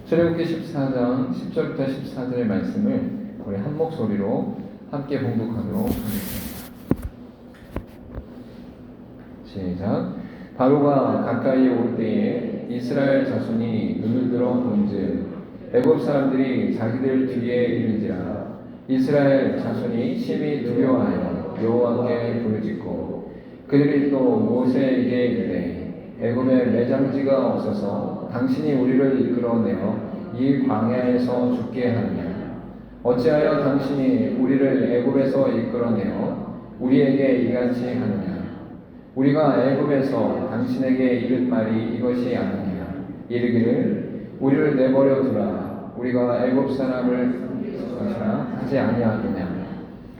출애굽기 14장 10절부터 14절의 말씀을 우리 한 목소리로 함께 봉독하도록 하겠습니다. 시작. 바로가 가까이 올 때에 이스라엘 자손이 눈을 들어 본즉 애굽 사람들이 자기들 뒤에 이르지라. 이스라엘 자손이 심히 두려워하여 여호와께 부르짖고 그들이 또 모세에게 이르되 애굽에 매장지가 없어서 당신이 우리를 이끌어내어 이 광야에서 죽게 하느냐. 어찌하여 당신이 우리를 애굽에서 이끌어내어 우리에게 이같이 하느냐. 우리가 애굽에서 당신에게 이를 말이 이것이 아니냐. 이르기를 우리를 내버려 두라. 우리가 애굽 사람을 것이라 하지 아니하느냐.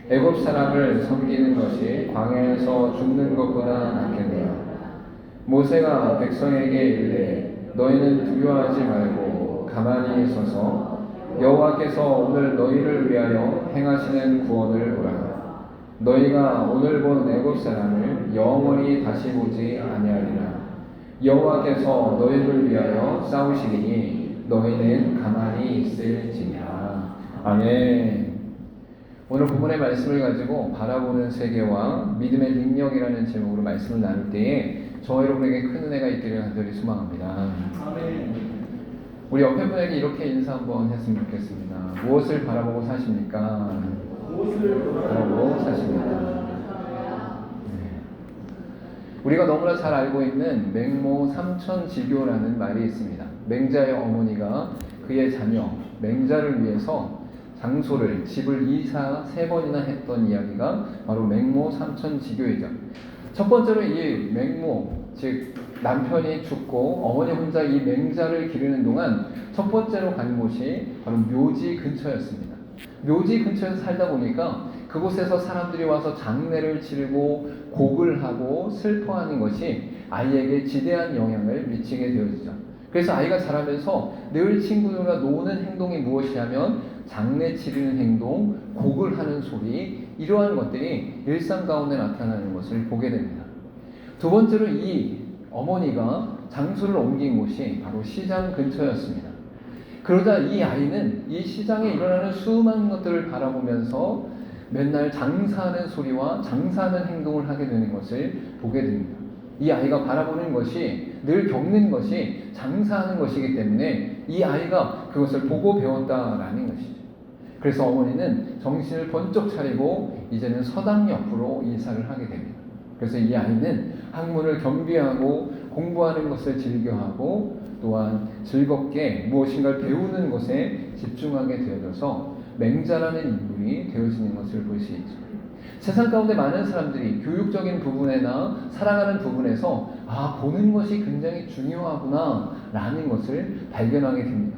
애굽 사람을 섬기는 것이 광야에서 죽는 것보다 낫겠느냐. 모세가 백성에게 이르되 너희는 두려워하지 말고 가만히 서서 여호와께서 오늘 너희를 위하여 행하시는 구원을 보라. 너희가 오늘 본 애굽 사람을 영원히 다시 보지 아니하리라. 여호와께서 너희를 위하여 싸우시리니 너희는 가만히 있을지니라. 아멘. 오늘 본문의 말씀을 가지고 바라보는 세계와 믿음의 능력이라는 제목으로 말씀을 나눌 때에 저와 여러분에게 큰 은혜가 있기를 간절히 소망합니다. 아멘. 우리 옆에 분에게 이렇게 인사 한번 했으면 좋겠습니다. 무엇을 바라보고 사십니까? 무엇을 바라보고 사십니까? 우리가 너무나 잘 알고 있는 맹모 삼천지교라는 말이 있습니다. 맹자의 어머니가 그의 자녀 맹자를 위해서 장소를 집을 이사 3번이나 했던 이야기가 바로 맹모 삼천지교이죠. 첫 번째로 이 맹모, 즉 남편이 죽고 어머니 혼자 이 맹자를 기르는 동안 첫 번째로 간 곳이 바로 묘지 근처였습니다. 묘지 근처에서 살다 보니까 그곳에서 사람들이 와서 장례를 치르고 곡을 하고 슬퍼하는 것이 아이에게 지대한 영향을 미치게 되어지죠. 그래서 아이가 자라면서 늘 친구들과 노는 행동이 무엇이냐면 장례 치르는 행동, 곡을 하는 소리, 이러한 것들이 일상 가운데 나타나는 것을 보게 됩니다. 두 번째로 이 어머니가 장소를 옮긴 곳이 바로 시장 근처였습니다. 그러자 이 아이는 이 시장에 일어나는 수많은 것들을 바라보면서 맨날 장사하는 소리와 장사하는 행동을 하게 되는 것을 보게 됩니다. 이 아이가 바라보는 것이 늘 겪는 것이 장사하는 것이기 때문에 이 아이가 그것을 보고 배웠다라는 것이죠. 그래서 어머니는 정신을 번쩍 차리고 이제는 서당 옆으로 이사를 하게 됩니다. 그래서 이 아이는 학문을 겸비하고 공부하는 것을 즐겨하고 또한 즐겁게 무엇인가를 배우는 것에 집중하게 되어져서 맹자라는 인물이 되어지는 것을 볼 수 있죠. 세상 가운데 많은 사람들이 교육적인 부분이나 살아가는 부분에서 보는 것이 굉장히 중요하구나 라는 것을 발견하게 됩니다.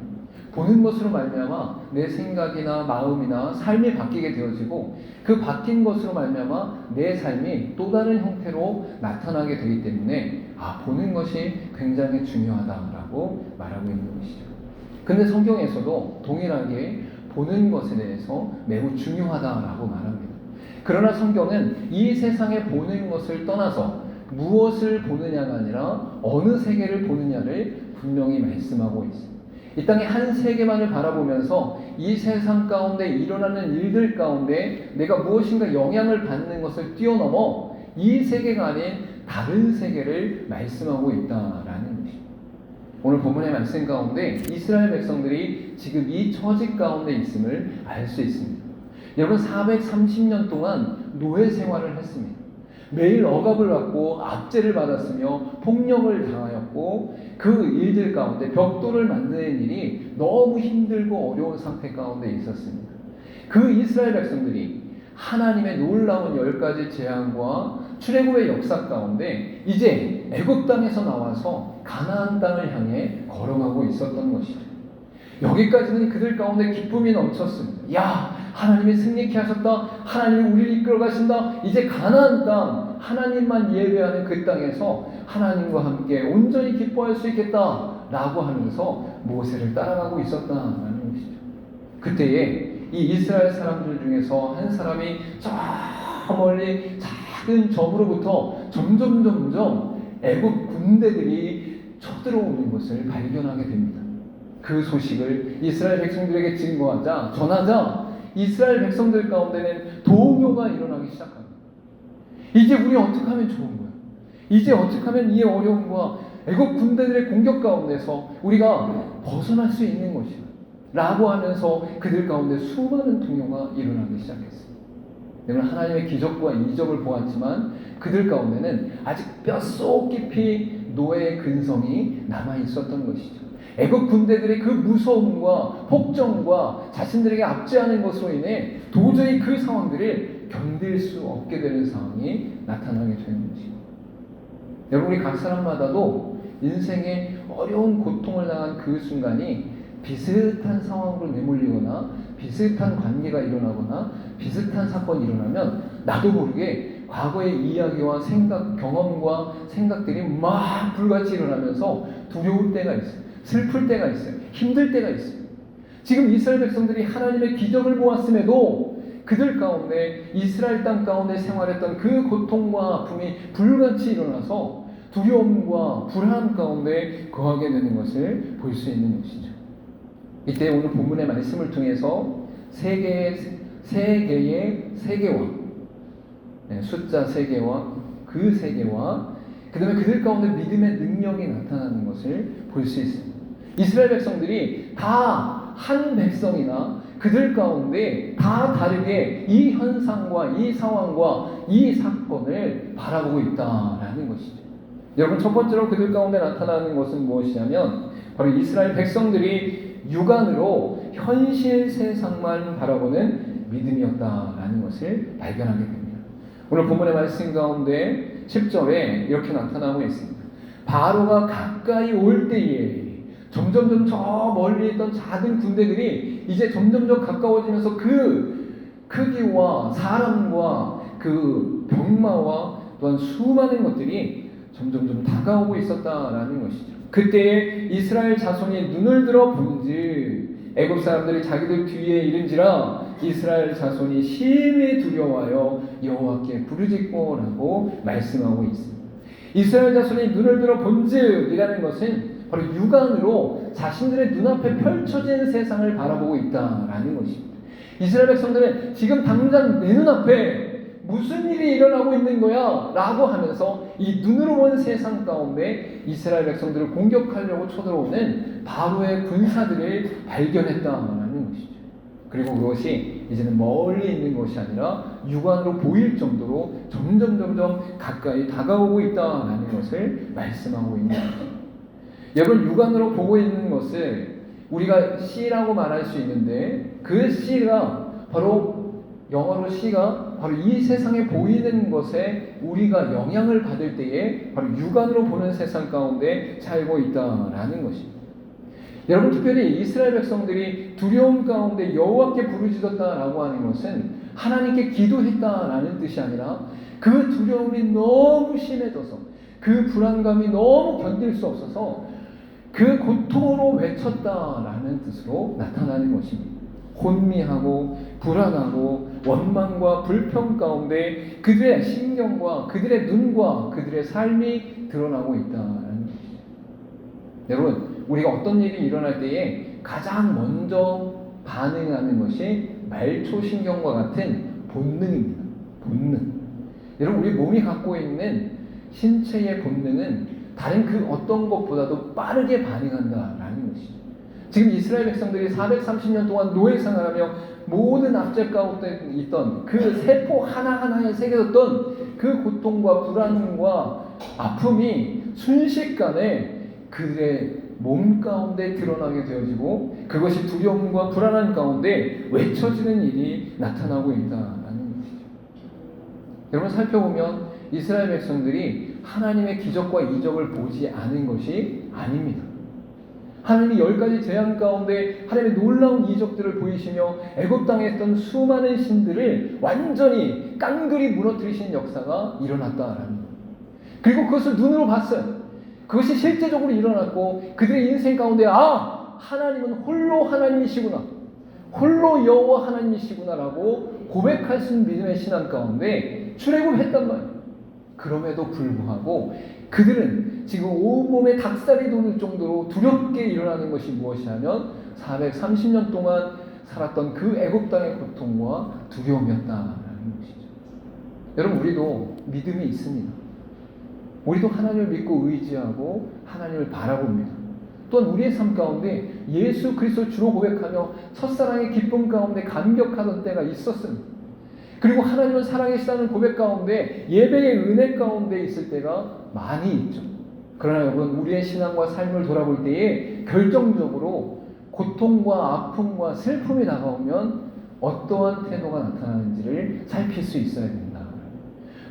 보는 것으로 말미암아 내 생각이나 마음이나 삶이 바뀌게 되어지고 그 바뀐 것으로 말미암아 내 삶이 또 다른 형태로 나타나게 되기 때문에 보는 것이 굉장히 중요하다라고 말하고 있는 것이죠. 근데 성경에서도 동일하게 보는 것에 대해서 매우 중요하다라고 말합니다. 그러나 성경은 이 세상에 보는 것을 떠나서 무엇을 보느냐가 아니라 어느 세계를 보느냐를 분명히 말씀하고 있습니다. 이 땅의 한 세계만을 바라보면서 이 세상 가운데 일어나는 일들 가운데 내가 무엇인가 영향을 받는 것을 뛰어넘어 이 세계가 아닌 다른 세계를 말씀하고 있다라는 것입니다. 오늘 본문의 말씀 가운데 이스라엘 백성들이 지금 이 처지 가운데 있음을 알 수 있습니다. 여러분 430년 동안 노예 생활을 했습니다. 매일 억압을 받고 압제를 받았으며 폭력을 당하였고 그 일들 가운데 벽돌을 만드는 일이 너무 힘들고 어려운 상태 가운데 있었습니다. 그 이스라엘 백성들이 하나님의 놀라운 10가지 재앙과 출애굽의 역사 가운데 이제 애굽 땅에서 나와서 가나안 땅을 향해 걸어가고 있었던 것이죠. 여기까지는 그들 가운데 기쁨이 넘쳤습니다. 야, 하나님이 승리케 하셨다. 하나님이 우리를 이끌어 가신다. 이제 가나안 땅, 하나님만 예배하는 그 땅에서 하나님과 함께 온전히 기뻐할 수 있겠다 라고 하면서 모세를 따라가고 있었다는 것이죠. 그때에 이 이스라엘 사람들 중에서 한 사람이 저 멀리 작은 점으로부터 점점 애굽 군대들이 쳐들어오는 것을 발견하게 됩니다. 그 소식을 이스라엘 백성들에게 증거하자, 전하자 이스라엘 백성들 가운데는 동요가 일어나기 시작합니다. 이제 우리 어떻게 하면 좋은 거야? 이제 어떻게 하면 이 어려움과 애국 군대들의 공격 가운데서 우리가 벗어날 수 있는 것이야? 라고 하면서 그들 가운데 수많은 동요가 일어나기 시작했어요. 여러분, 하나님의 기적과 이적을 보았지만 그들 가운데는 아직 뼛속 깊이 노예의 근성이 남아 있었던 것이죠. 애국 군대들의 그 무서움과 폭정과 자신들에게 압제하는 것으로 인해 도저히 그 상황들을 견딜 수 없게 되는 상황이 나타나게 되는 것입니다. 여러분, 우리 각 사람마다도 인생의 어려운 고통을 당한 그 순간이 비슷한 상황으로 내몰리거나 비슷한 관계가 일어나거나 비슷한 사건이 일어나면 나도 모르게 과거의 이야기와 생각, 경험과 생각들이 막 불같이 일어나면서 두려울 때가 있어요. 슬플 때가 있어요. 힘들 때가 있어요. 지금 이스라엘 백성들이 하나님의 기적을 보았음에도 그들 가운데 이스라엘 땅 가운데 생활했던 그 고통과 아픔이 불같이 일어나서 두려움과 불안 가운데 거하게 되는 것을 볼 수 있는 것이죠. 이때 오늘 본문의 말씀을 통해서 세 개의 세계와 숫자 3개와 그 3개와 그 다음에 그들 가운데 믿음의 능력이 나타나는 것을 볼 수 있습니다. 이스라엘 백성들이 다 한 백성이나 그들 가운데 다 다르게 이 현상과 이 상황과 이 사건을 바라보고 있다라는 것이죠. 여러분, 첫 번째로 그들 가운데 나타나는 것은 무엇이냐면 바로 이스라엘 백성들이 육안으로 현실 세상만 바라보는 믿음이었다라는 것을 발견하게 됩니다. 오늘 본문의 말씀 가운데 10절에 이렇게 나타나고 있습니다. 바로가 가까이 올 때에 점점점 저 멀리 있던 작은 군대들이 이제 점점점 가까워지면서 그 크기와 사람과 그 병마와 또한 수많은 것들이 점점점 다가오고 있었다라는 것이죠. 그때에 이스라엘 자손이 눈을 들어 본즉 애굽 사람들이 자기들 뒤에 이른지라 이스라엘 자손이 심히 두려워하여 여호와께 부르짖고라고 말씀하고 있습니다. 이스라엘 자손이 눈을 들어 본즉이라는 것은 바로 육안으로 자신들의 눈앞에 펼쳐진 세상을 바라보고 있다라는 것입니다. 이스라엘 백성들은 지금 당장 내 눈앞에 무슨 일이 일어나고 있는 거야? 라고 하면서 이 눈으로 본 세상 가운데 이스라엘 백성들을 공격하려고 쳐들어오는 바로의 군사들을 발견했다라는 것이죠. 그리고 그것이 이제는 멀리 있는 것이 아니라 육안으로 보일 정도로 점점 가까이 다가오고 있다라는 것을 말씀하고 있는 것입니다. 여러분, 육안으로 보고 있는 것을 우리가 C라고 말할 수 있는데 그 C가 바로 영어로 C가 바로 이 세상에 보이는 것에 우리가 영향을 받을 때에 바로 육안으로 보는 세상 가운데 살고 있다라는 것입니다. 여러분, 특별히 이스라엘 백성들이 두려움 가운데 여호와께 부르짖었다라고 하는 것은 하나님께 기도했다라는 뜻이 아니라 그 두려움이 너무 심해져서 그 불안감이 너무 견딜 수 없어서 그 고통으로 외쳤다라는 뜻으로 나타나는 것입니다. 혼미하고 불안하고 원망과 불평 가운데 그들의 신경과 그들의 눈과 그들의 삶이 드러나고 있다는 것입니다. 여러분, 우리가 어떤 일이 일어날 때에 가장 먼저 반응하는 것이 말초신경과 같은 본능입니다. 본능. 여러분, 우리 몸이 갖고 있는 신체의 본능은 다른 그 어떤 것보다도 빠르게 반응한다라는 것이죠. 지금 이스라엘 백성들이 430년 동안 노예 생활하며 모든 압제 가운데 있던 그 세포 하나하나에 새겨졌던 그 고통과 불안과 아픔이 순식간에 그들의 몸 가운데 드러나게 되어지고 그것이 두려움과 불안한 가운데 외쳐지는 일이 나타나고 있다는 것이죠. 여러분, 살펴보면 이스라엘 백성들이 하나님의 기적과 이적을 보지 않은 것이 아닙니다. 하나님이 10가지 재앙 가운데 하나님의 놀라운 이적들을 보이시며 애굽 땅에 있던 수많은 신들을 완전히 깡그리 무너뜨리신 역사가 일어났다라는 거예요. 그리고 그것을 눈으로 봤어요. 그것이 실제적으로 일어났고 그들의 인생 가운데 하나님은 홀로 하나님이시구나, 홀로 여호와 하나님이시구나라고 고백할 수 있는 믿음의 신앙 가운데 출애굽했단 말이에요. 그럼에도 불구하고 그들은 지금 온몸에 닭살이 돋을 정도로 두렵게 일어나는 것이 무엇이냐면 430년 동안 살았던 그 애굽 땅의 고통과 두려움이었다라는 것이죠. 여러분, 우리도 믿음이 있습니다. 우리도 하나님을 믿고 의지하고 하나님을 바라봅니다. 또한 우리의 삶 가운데 예수 그리스도 주로 고백하며 첫사랑의 기쁨 가운데 감격하던 때가 있었습니다. 그리고 하나님은 살아계시다는 고백 가운데 예배의 은혜 가운데 있을 때가 많이 있죠. 그러나 여러분, 우리의 신앙과 삶을 돌아볼 때에 결정적으로 고통과 아픔과 슬픔이 다가오면 어떠한 태도가 나타나는지를 살필 수 있어야 된다.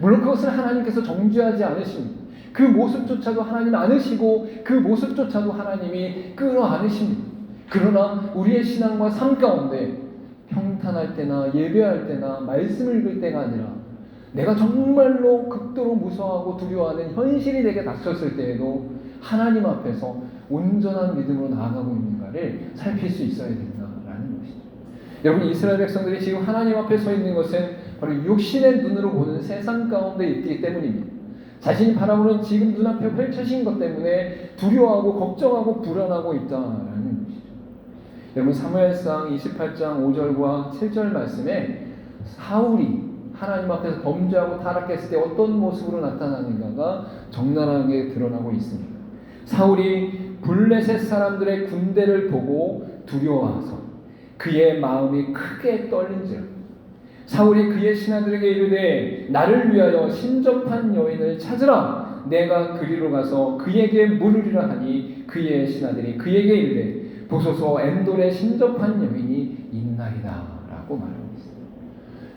물론 그것을 하나님께서 정죄하지 않으십니다. 그 모습조차도 하나님 안으시고 그 모습조차도 하나님이 끌어안으십니다. 그러나 우리의 신앙과 삶 가운데 평탄할 때나 예배할 때나 말씀을 읽을 때가 아니라 내가 정말로 극도로 무서워하고 두려워하는 현실이 내게 닥쳤을 때에도 하나님 앞에서 온전한 믿음으로 나아가고 있는가를 살필 수 있어야 된다라는 것이죠. 여러분, 이스라엘 백성들이 지금 하나님 앞에 서 있는 것은 바로 육신의 눈으로 보는 세상 가운데 있기 때문입니다. 자신이 바라보는 지금 눈앞에 펼쳐진 것 때문에 두려워하고 걱정하고 불안하고 있다라는 것이죠. 여러분, 사무엘상 28장 5절과 7절 말씀에 사울이 하나님 앞에서 범죄하고 타락했을 때 어떤 모습으로 나타나는가가 적나라하게 드러나고 있습니다. 사울이 블레셋 사람들의 군대를 보고 두려워하서 그의 마음이 크게 떨린지라 사울이 그의 신하들에게 이르되 나를 위하여 신접한 여인을 찾으라. 내가 그리로 가서 그에게 물으리라 하니 그의 신하들이 그에게 이르되 보소서 엔돌에 신접한 여인이 있나이다 라고 말하고 있습니다.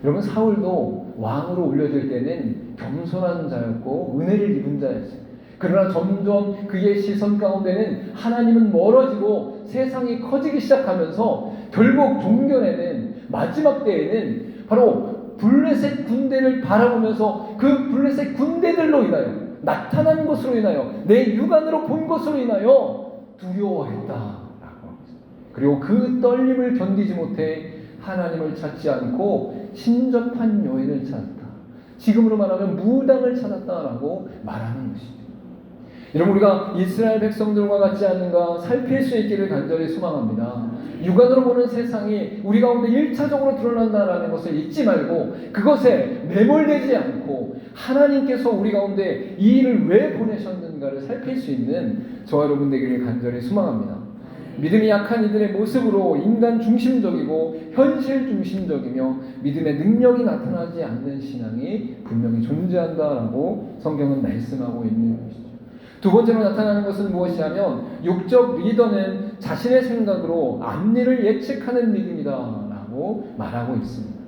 여러분, 사울도 왕으로 올려질 때는 겸손한 자였고 은혜를 입은 자였어요. 그러나 점점 그의 시선 가운데는 하나님은 멀어지고 세상이 커지기 시작하면서 결국 종견에는 마지막 때에는 바로 블레셋 군대를 바라보면서 그 블레셋 군대들로 인하여 나타난 것으로 인하여 내 육안으로 본 것으로 인하여 두려워했다. 그리고 그 떨림을 견디지 못해 하나님을 찾지 않고 신접한 여인을 찾았다. 지금으로 말하면 무당을 찾았다라고 말하는 것이죠. 여러분, 우리가 이스라엘 백성들과 같지 않은가 살필 수 있기를 간절히 소망합니다. 육안으로 보는 세상이 우리 가운데 1차적으로 드러난다라는 것을 잊지 말고 그것에 매몰되지 않고 하나님께서 우리 가운데 이 일을 왜 보내셨는가를 살필 수 있는 저와 여러분 되기를 간절히 소망합니다. 믿음이 약한 이들의 모습으로 인간 중심적이고 현실 중심적이며 믿음의 능력이 나타나지 않는 신앙이 분명히 존재한다라고 성경은 말씀하고 있는 것이죠. 두 번째로 나타나는 것은 무엇이냐면 육적 리더는 자신의 생각으로 앞일을 예측하는 믿음이다라고 말하고 있습니다.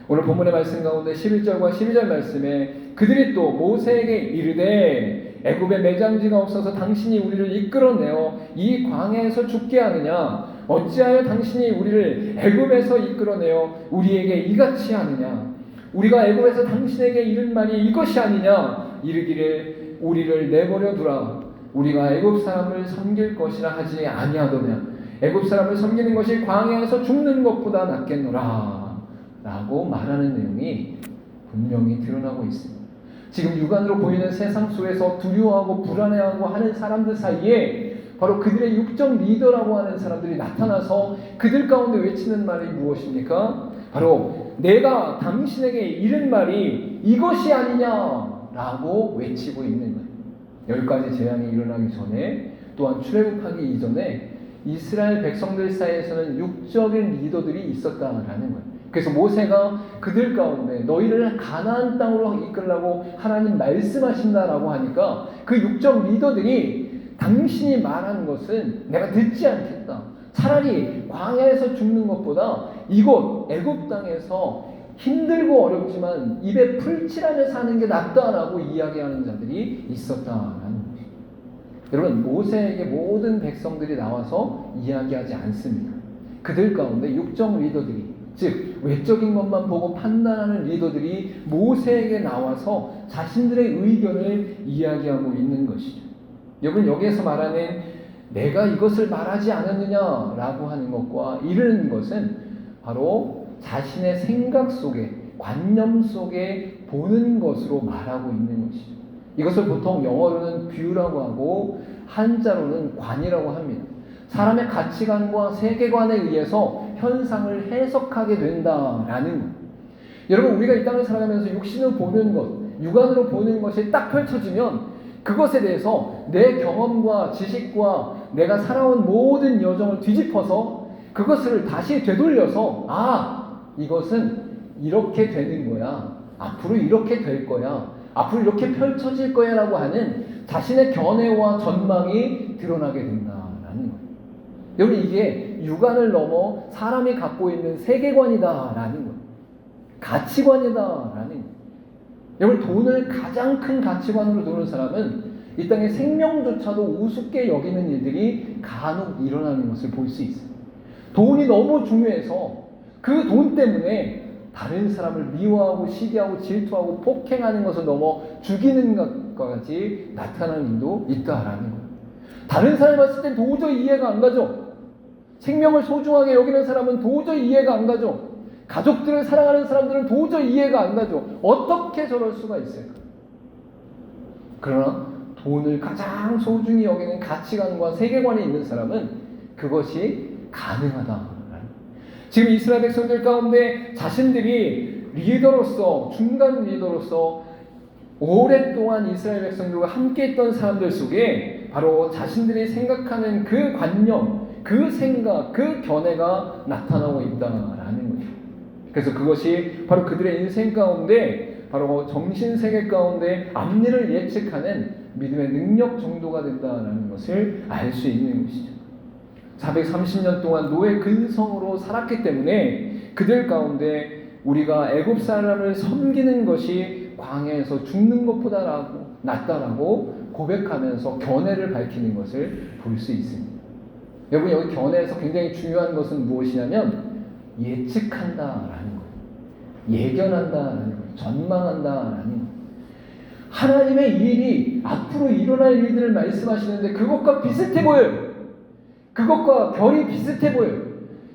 오늘 본문의 말씀 가운데 11절과 12절 말씀에 그들이 또 모세에게 이르되 애굽에 매장지가 없어서 당신이 우리를 이끌어내어 이 광야에서 죽게 하느냐? 어찌하여 당신이 우리를 애굽에서 이끌어내어 우리에게 이같이 하느냐? 우리가 애굽에서 당신에게 이른 말이 이것이 아니냐? 이르기를 우리를 내버려 두라. 우리가 애굽 사람을 섬길 것이라 하지 아니하더냐? 애굽 사람을 섬기는 것이 광야에서 죽는 것보다 낫겠노라 라고 말하는 내용이 분명히 드러나고 있습니다. 지금 육안으로 보이는 세상 속에서 두려워하고 불안해하고 하는 사람들 사이에 바로 그들의 육적 리더라고 하는 사람들이 나타나서 그들 가운데 외치는 말이 무엇입니까? 바로 내가 당신에게 이른 말이 이것이 아니냐라고 외치고 있는 거예요. 10가지 재앙이 일어나기 전에 또한 출애굽하기 이전에 이스라엘 백성들 사이에서는 육적인 리더들이 있었다라는 거예요. 그래서 모세가 그들 가운데 너희를 가나안 땅으로 이끌라고 하나님 말씀하신다라고 하니까 그 육적 리더들이 당신이 말하는 것은 내가 듣지 않겠다. 차라리 광야에서 죽는 것보다 이곳 애굽 땅에서 힘들고 어렵지만 입에 풀칠하며 사는 게 낫다라고 이야기하는 자들이 있었다라는 것입니다. 여러분, 모세에게 모든 백성들이 나와서 이야기하지 않습니다. 그들 가운데 육적 리더들이, 즉 외적인 것만 보고 판단하는 리더들이 모세에게 나와서 자신들의 의견을 이야기하고 있는 것이죠. 여러분, 여기에서 말하는 내가 이것을 말하지 않았느냐라고 하는 것과 이르는 것은 바로 자신의 생각 속에 관념 속에 보는 것으로 말하고 있는 것이죠. 이것을 보통 영어로는 view라고 하고 한자로는 관이라고 합니다. 사람의 가치관과 세계관에 의해서 현상을 해석하게 된다라는 것. 여러분, 우리가 이 땅을 살아가면서 육신을 보는 것, 육안으로 보는 것이 딱 펼쳐지면 그것에 대해서 내 경험과 지식과 내가 살아온 모든 여정을 뒤집어서 그것을 다시 되돌려서 이것은 이렇게 되는 거야. 앞으로 이렇게 될 거야. 앞으로 이렇게 펼쳐질 거야 라고 하는 자신의 견해와 전망이 드러나게 된다라는 거예요. 여러분, 이게 육안을 넘어 사람이 갖고 있는 세계관이다라는 거예요. 가치관이다라는 거예요. 여러분, 돈을 가장 큰 가치관으로 두는 사람은 이 땅의 생명조차도 우습게 여기는 일들이 간혹 일어나는 것을 볼 수 있어요. 돈이 너무 중요해서 그 돈 때문에 다른 사람을 미워하고 시기하고 질투하고 폭행하는 것을 넘어 죽이는 것까지 나타나는 일도 있다라는 거예요. 다른 사람이 봤을 땐 도저히 이해가 안 가죠. 생명을 소중하게 여기는 사람은 도저히 이해가 안 가죠. 가족들을 사랑하는 사람들은 도저히 이해가 안 가죠. 어떻게 저럴 수가 있을까? 그러나 돈을 가장 소중히 여기는 가치관과 세계관이 있는 사람은 그것이 가능하다. 지금 이스라엘 백성들 가운데 자신들이 리더로서, 중간 리더로서 오랫동안 이스라엘 백성들과 함께 했던 사람들 속에 바로 자신들이 생각하는 그 관념, 그 생각, 그 견해가 나타나고 있다라는 거예요. 그래서 그것이 바로 그들의 인생 가운데, 바로 정신세계 가운데 앞일을 예측하는 믿음의 능력 정도가 된다는 것을 알 수 있는 것이죠. 430년 동안 노예 근성으로 살았기 때문에 그들 가운데 우리가 애굽 사람을 섬기는 것이 광야에서 죽는 것보다 낫다라고 고백하면서 견해를 밝히는 것을 볼 수 있습니다. 여러분, 여기 견해에서 굉장히 중요한 것은 무엇이냐면 예측한다라는 거예요. 예견한다라는 거예요. 전망한다라는 거예요. 하나님의 일이 앞으로 일어날 일들을 말씀하시는데 그것과 비슷해 보여요. 그것과 결이 비슷해 보여요.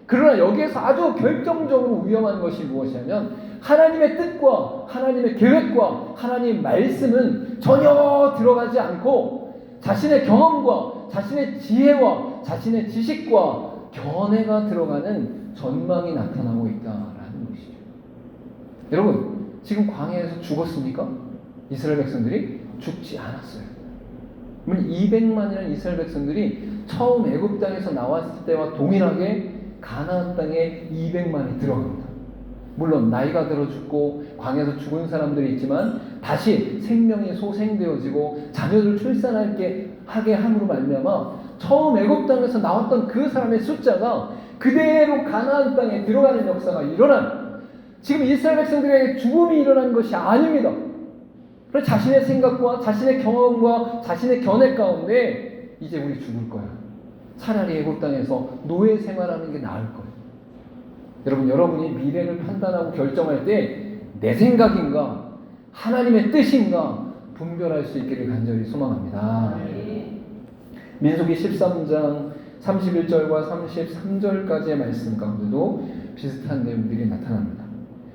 그러나 여기에서 아주 결정적으로 위험한 것이 무엇이냐면 하나님의 뜻과 하나님의 계획과 하나님의 말씀은 전혀 들어가지 않고 자신의 경험과 자신의 지혜와 자신의 지식과 견해가 들어가는 전망이 나타나고 있다라는 것이죠. 여러분, 지금 광야에서 죽었습니까? 이스라엘 백성들이 죽지 않았어요. 200만이라는 이스라엘 백성들이 처음 애굽 땅에서 나왔을 때와 동일하게 가나안 땅에 200만이 들어갑니다. 물론 나이가 들어 죽고 광야에서 죽은 사람들이 있지만 다시 생명이 소생되어지고 자녀를 출산하게 함으로 말미암아 처음 애굽 땅에서 나왔던 그 사람의 숫자가 그대로 가나안 땅에 들어가는 역사가 일어난, 지금 이스라엘 백성들에게 죽음이 일어난 것이 아닙니다. 그래서 자신의 생각과 자신의 경험과 자신의 견해 가운데 이제 우리 죽을 거야. 차라리 애굽 땅에서 노예 생활하는 게 나을 거예요. 여러분, 여러분이 미래를 판단하고 결정할 때 내 생각인가 하나님의 뜻인가 분별할 수 있기를 간절히 소망합니다. 민수기 13장 31절과 33절까지의 말씀 가운데도 비슷한 내용들이 나타납니다.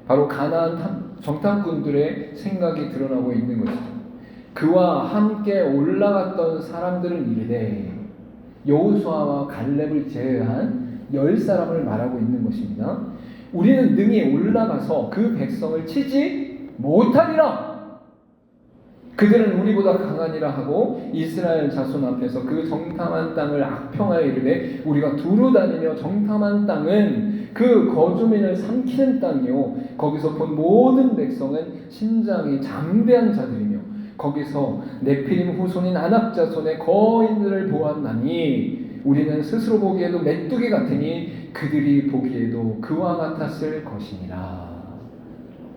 바로 가나안 정탐꾼들의 생각이 드러나고 있는 것이죠. 그와 함께 올라갔던 사람들은 이르되, 여호수아와 갈렙을 제외한 10사람을 말하고 있는 것입니다. 우리는 능히 올라가서 그 백성을 치지 못하리라. 그들은 우리보다 강하니라 하고 이스라엘 자손 앞에서 그 정탐한 땅을 악평하여 이르되, 우리가 두루 다니며 정탐한 땅은 그 거주민을 삼키는 땅이요 거기서 본 모든 백성은 신장이 장대한 자들이며 거기서 네피림 후손인 아낙 자손의 거인들을 보았나니 우리는 스스로 보기에도 메뚜기 같으니 그들이 보기에도 그와 같았을 것이니라.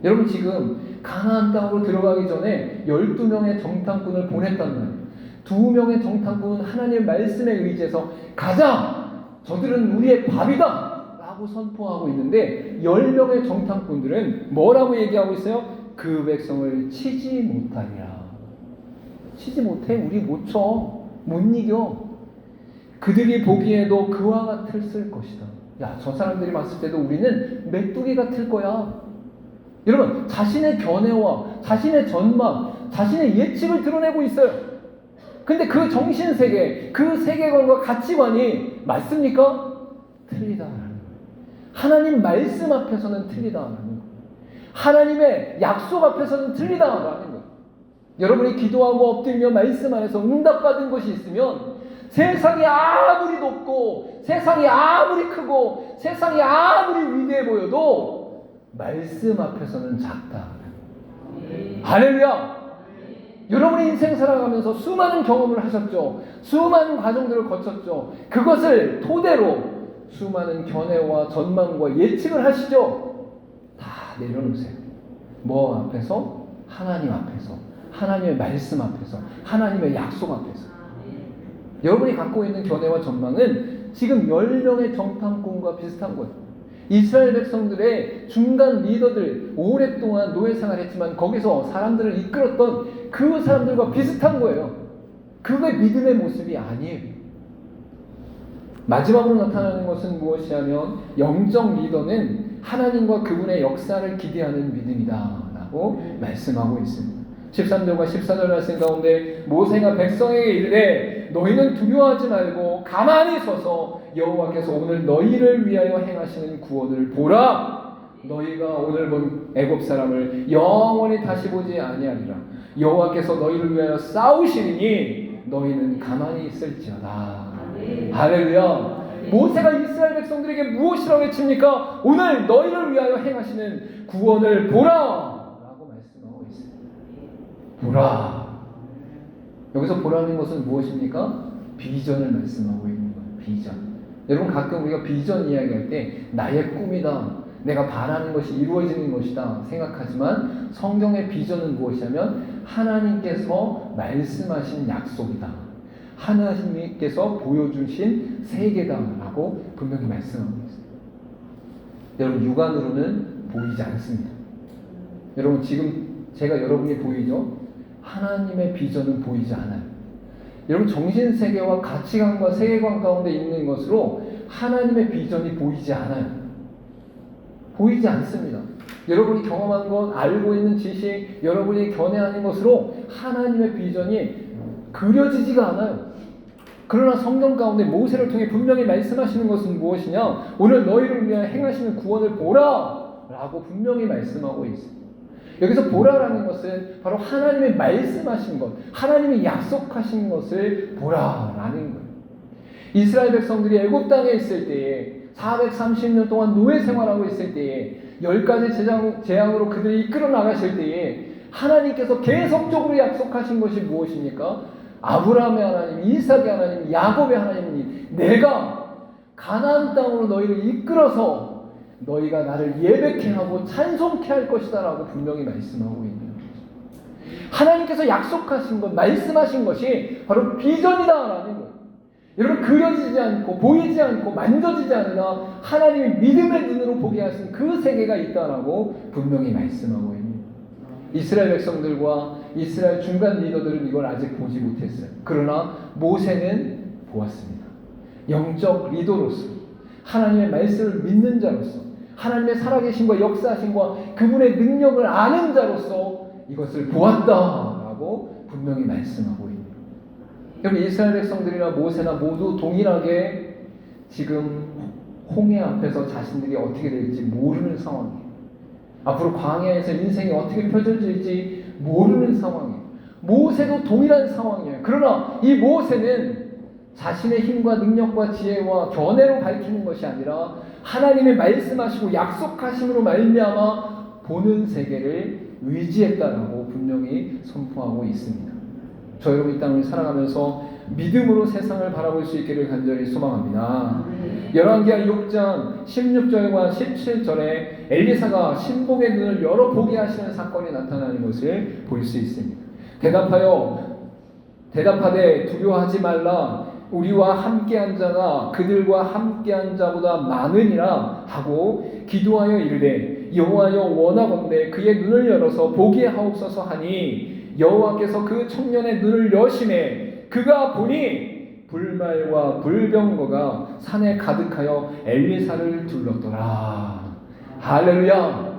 여러분, 지금 가나안 땅으로 들어가기 전에 12명의 정탐꾼을 보냈단 말이에요. 2명의 정탐꾼은 하나님의 말씀에 의지해서 가자! 저들은 우리의 밥이다! 라고 선포하고 있는데 10명의 정탐꾼들은 뭐라고 얘기하고 있어요? 그 백성을 치지 못하리라. 치지 못해. 우리 못 쳐. 못 이겨. 그들이 보기에도 그와 같았을 것이다. 야, 저 사람들이 봤을 때도 우리는 메뚜기 같을 거야. 여러분, 자신의 견해와 자신의 전망, 자신의 예측을 드러내고 있어요. 근데 그 정신세계, 그 세계관과 가치관이 맞습니까? 틀리다라는 거예요. 하나님 말씀 앞에서는 틀리다라는 거예요. 하나님의 약속 앞에서는 틀리다라는 거예요. 여러분이 기도하고 엎드리며 말씀 안에서 응답받은 것이 있으면 세상이 아무리 높고 세상이 아무리 크고 세상이 아무리 위대해 보여도 말씀 앞에서는 작다. 할렐루야! 여러분의 인생 살아가면서 수많은 경험을 하셨죠. 수많은 과정들을 거쳤죠. 그것을 토대로 수많은 견해와 전망과 예측을 하시죠. 다 내려놓으세요. 뭐 앞에서? 하나님 앞에서, 하나님의 말씀 앞에서, 하나님의 약속 앞에서. 여러분이 갖고 있는 견해와 전망은 지금 10명의 정탐꾼과 비슷한 거예요. 이스라엘 백성들의 중간 리더들, 오랫동안 노예 생활했지만 거기서 사람들을 이끌었던 그 사람들과 비슷한 거예요. 그게 믿음의 모습이 아니에요. 마지막으로 나타나는 것은 무엇이냐면 영적 리더는 하나님과 그분의 역사를 기대하는 믿음이다 라고 말씀하고 있습니다. 13절과 14절 말씀 가운데 모세가 백성에게 이르되 너희는 두려워하지 말고 가만히 서서 여호와께서 오늘 너희를 위하여 행하시는 구원을 보라. 너희가 오늘 본 애굽 사람을 영원히 다시 보지 아니하리라. 여호와께서 너희를 위하여 싸우시리니 너희는 가만히 있을지어다. 할렐루야. 모세가 이스라엘 백성들에게 무엇이라고 외칩니까? 오늘 너희를 위하여 행하시는 구원을 보라 라고 말씀하고 있습니다. 보라. 여기서 보라는 것은 무엇입니까? 비전을 말씀하고 있는 거예요. 비전. 여러분 가끔 우리가 비전 이야기할 때 나의 꿈이다, 내가 바라는 것이 이루어지는 것이다 생각하지만 성경의 비전은 무엇이냐면 하나님께서 말씀하신 약속이다, 하나님께서 보여주신 세계다라고 분명히 말씀하고 있습니다. 여러분 육안으로는 보이지 않습니다. 여러분 지금 제가 여러분이 보이죠? 하나님의 비전은 보이지 않아요. 여러분 정신세계와 가치관과 세계관 가운데 있는 것으로 하나님의 비전이 보이지 않아요. 보이지 않습니다. 여러분이 경험한 것, 알고 있는 지식, 여러분이 견해하는 것으로 하나님의 비전이 그려지지가 않아요. 그러나 성경 가운데 모세를 통해 분명히 말씀하시는 것은 무엇이냐? 오늘 너희를 위해 행하시는 구원을 보라 라고 분명히 말씀하고 있습니다. 여기서 보라라는 것은 바로 하나님의 말씀하신 것, 하나님이 약속하신 것을 보라라는 거예요. 이스라엘 백성들이 애굽 땅에 있을 때에 430년 동안 노예 생활하고 있을 때에 10가지 재앙으로 그들이 이끌어 나가실 때에 하나님께서 계속적으로 약속하신 것이 무엇입니까? 아브라함의 하나님, 이삭의 하나님, 야곱의 하나님이 내가 가나안 땅으로 너희를 이끌어서 너희가 나를 예배케 하고 찬송케 할 것이다 라고 분명히 말씀하고 있는 거죠. 하나님께서 약속하신 것, 말씀하신 것이 바로 비전이다 라는 거예요. 여러분 그려지지 않고 보이지 않고 만져지지 않으나 하나님이 믿음의 눈으로 보게 하신 그 세계가 있다라고 분명히 말씀하고 있는 거예요. 이스라엘 백성들과 이스라엘 중간 리더들은 이걸 아직 보지 못했어요. 그러나 모세는 보았습니다. 영적 리더로서 하나님의 말씀을 믿는 자로서 하나님의 살아계심과 역사하심과 그분의 능력을 아는 자로서 이것을 보았다라고 분명히 말씀하고 있는 거예요. 여러분 이스라엘 백성들이나 모세나 모두 동일하게 지금 홍해 앞에서 자신들이 어떻게 될지 모르는 상황이에요. 앞으로 광야에서 인생이 어떻게 펼쳐질지 모르는 상황이에요. 모세도 동일한 상황이에요. 그러나 이 모세는 자신의 힘과 능력과 지혜와 견해로 밝히는 것이 아니라 하나님의 말씀하시고 약속하심으로 말미암아 보는 세계를 의지했다라고 분명히 선포하고 있습니다. 저 여러분 이 땅을 살아가면서 믿음으로 세상을 바라볼 수 있기를 간절히 소망합니다. 열왕기하 6장 16절과 17절에 엘리사가 신복의 눈을 열어 보게 하시는 사건이 나타나는 것을 볼 수 있습니다. 대답하되 두려워하지 말라. 우리와 함께한 자가 그들과 함께한 자보다 많으니라 하고 기도하여 이르되 여호와여 원하건대 그의 눈을 열어서 보게 하옵소서 하니 여호와께서 그 청년의 눈을 여심해 그가 보니 불말과 불병거가 산에 가득하여 엘리사를 둘렀더라. 할렐루야.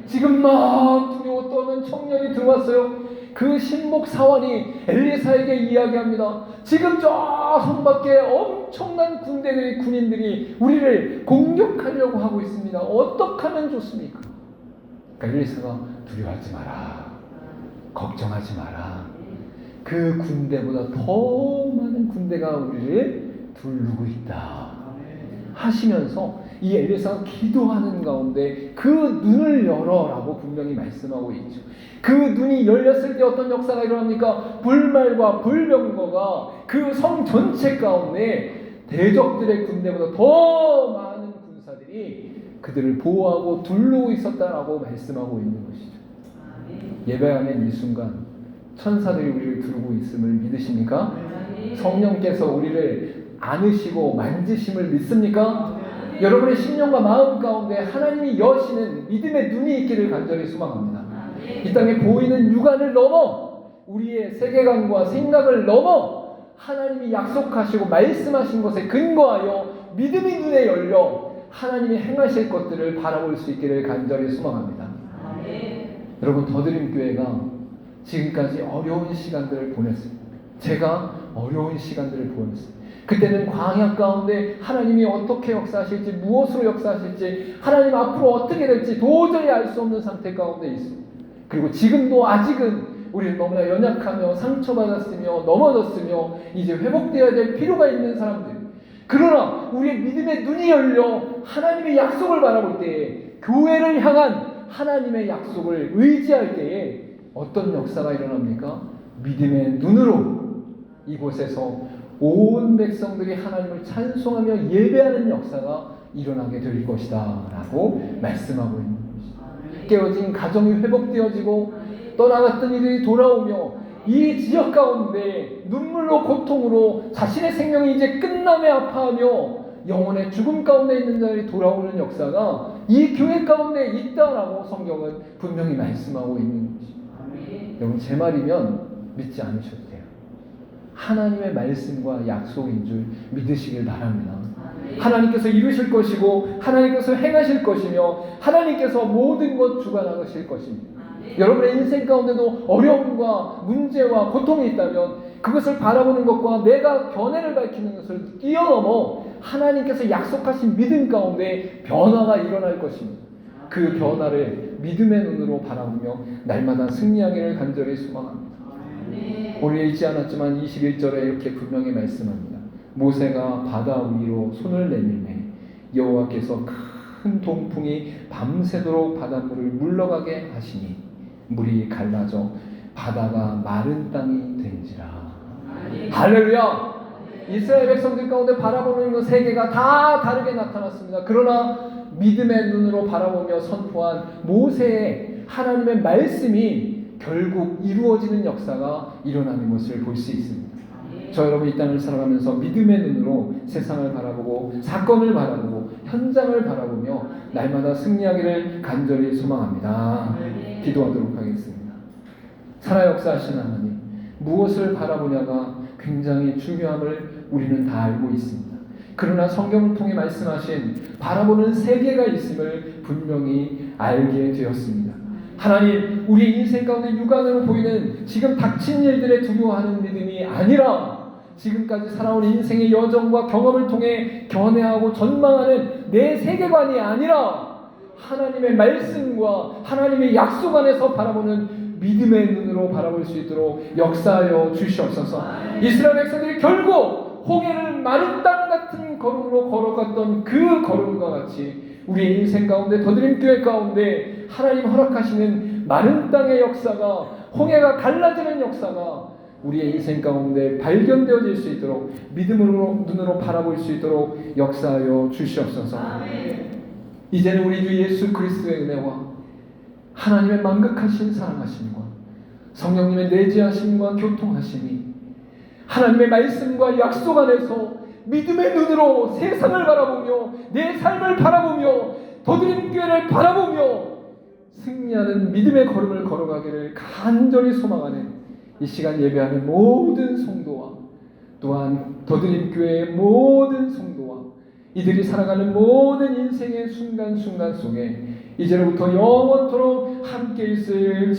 지금 막 두려워 떠는 청년이 들어왔어요. 그 신목 사원이 엘리사에게 이야기합니다. 지금 저 성밖에 엄청난 군인들이 우리를 공격하려고 하고 있습니다. 어떻게 하면 좋습니까? 그러니까 엘리사가 두려워하지 마라. 걱정하지 마라. 그 군대보다 더 많은 군대가 우리를 두르고 있다 하시면서 이 엘리사가 기도하는 가운데 그 눈을 열어라고 분명히 말씀하고 있죠. 그 눈이 열렸을 때 어떤 역사가 일어납니까? 불말과 불병거가 그 성 전체 가운데 대적들의 군대보다 더 많은 군사들이 그들을 보호하고 둘러오고 있었다라고 말씀하고 있는 것이죠. 예배하는 이 순간 천사들이 우리를 두르고 있음을 믿으십니까? 성령께서 우리를 안으시고 만지심을 믿습니까? 여러분의 심령과 마음 가운데 하나님이 여시는 믿음의 눈이 있기를 간절히 소망합니다. 이 땅에 보이는 육안을 넘어 우리의 세계관과 생각을 넘어 하나님이 약속하시고 말씀하신 것에 근거하여 믿음의 눈에 열려 하나님이 행하실 것들을 바라볼 수 있기를 간절히 소망합니다. 여러분, 더드림교회가 지금까지 어려운 시간들을 보냈습니다. 제가 어려운 시간들을 보냈습니다. 그때는 광야 가운데 하나님이 어떻게 역사하실지, 무엇으로 역사하실지, 하나님 앞으로 어떻게 될지 도저히 알 수 없는 상태 가운데 있습니다. 그리고 지금도 아직은 우리는 너무나 연약하며 상처받았으며 넘어졌으며 이제 회복되어야 될 필요가 있는 사람들. 그러나 우리의 믿음의 눈이 열려 하나님의 약속을 바라볼 때에, 교회를 향한 하나님의 약속을 의지할 때에 어떤 역사가 일어납니까? 믿음의 눈으로 이곳에서 온 백성들이 하나님을 찬송하며 예배하는 역사가 일어나게 될 것이다 라고 말씀하고 있는 것입니다. 깨어진 가정이 회복되어지고 떠나갔던 이들이 돌아오며 이 지역 가운데 눈물로 고통으로 자신의 생명이 이제 끝남에 아파하며 영혼의 죽음 가운데 있는 자들이 돌아오는 역사가 이 교회 가운데 있다라고 성경은 분명히 말씀하고 있는 것입니다. 여러분, 제 말이면 믿지 않으셔도 돼요. 하나님의 말씀과 약속인 줄 믿으시길 바랍니다. 하나님께서 이루실 것이고 하나님께서 행하실 것이며 하나님께서 모든 것 주관하실 것입니다. 여러분의 인생 가운데도 어려움과 문제와 고통이 있다면 그것을 바라보는 것과 내가 견해를 밝히는 것을 뛰어넘어 하나님께서 약속하신 믿음 가운데 변화가 일어날 것입니다. 그 변화를 믿음의 눈으로 바라보며 날마다 승리하기를 간절히 소망합니다. 오늘 읽지 않았지만 21절에 이렇게 분명히 말씀합니다. 모세가 바다 위로 손을 내밀매 여호와께서 큰 동풍이 밤새도록 바닷물을 물러가게 하시니 물이 갈라져 바다가 마른 땅이 된지라. 할렐루야. 이스라엘 백성들 가운데 바라보는 그 세계가 다 다르게 나타났습니다. 그러나 믿음의 눈으로 바라보며 선포한 모세의 하나님의 말씀이 결국 이루어지는 역사가 일어나는 것을 볼 수 있습니다. 저 여러분, 이 땅을 살아가면서 믿음의 눈으로 세상을 바라보고 사건을 바라보고 현장을 바라보며 날마다 승리하기를 간절히 소망합니다. 기도하도록 하겠습니다. 살아 역사하신 하나님, 무엇을 바라보냐가 굉장히 중요함을 우리는 다 알고 있습니다. 그러나 성경을 통해 말씀하신 바라보는 세계가 있음을 분명히 알게 되었습니다. 하나님, 우리 인생 가운데 육안으로 보이는 지금 닥친 일들에 두려워하는 믿음이 아니라 지금까지 살아온 인생의 여정과 경험을 통해 견해하고 전망하는 내 세계관이 아니라 하나님의 말씀과 하나님의 약속 안에서 바라보는 믿음의 눈으로 바라볼 수 있도록 역사하여 주시옵소서. 이스라엘 백성들이 결국 홍해를 마른 땅 같은 걸음으로 걸어갔던 그 걸음과 같이 우리의 인생 가운데 더드림교회 가운데 하나님 허락하시는 마른 땅의 역사가, 홍해가 갈라지는 역사가 우리의 인생 가운데 발견되어질 수 있도록 믿음으로 눈으로 바라볼 수 있도록 역사하여 주시옵소서. 이제는 우리 주 예수 그리스도의 은혜와 하나님의 만극하신 사랑하심과 성령님의 내재하심과 교통하심이 하나님의 말씀과 약속 안에서 믿음의 눈으로 세상을 바라보며 내 삶을 바라보며 더드림교회를 바라보며 승리하는 믿음의 걸음을 걸어가기를 간절히 소망하는 이 시간 예배하는 모든 성도와 또한 더드림교회의 모든 성도와 이들이 살아가는 모든 인생의 순간순간 속에 이제로부터 영원토록 함께 있을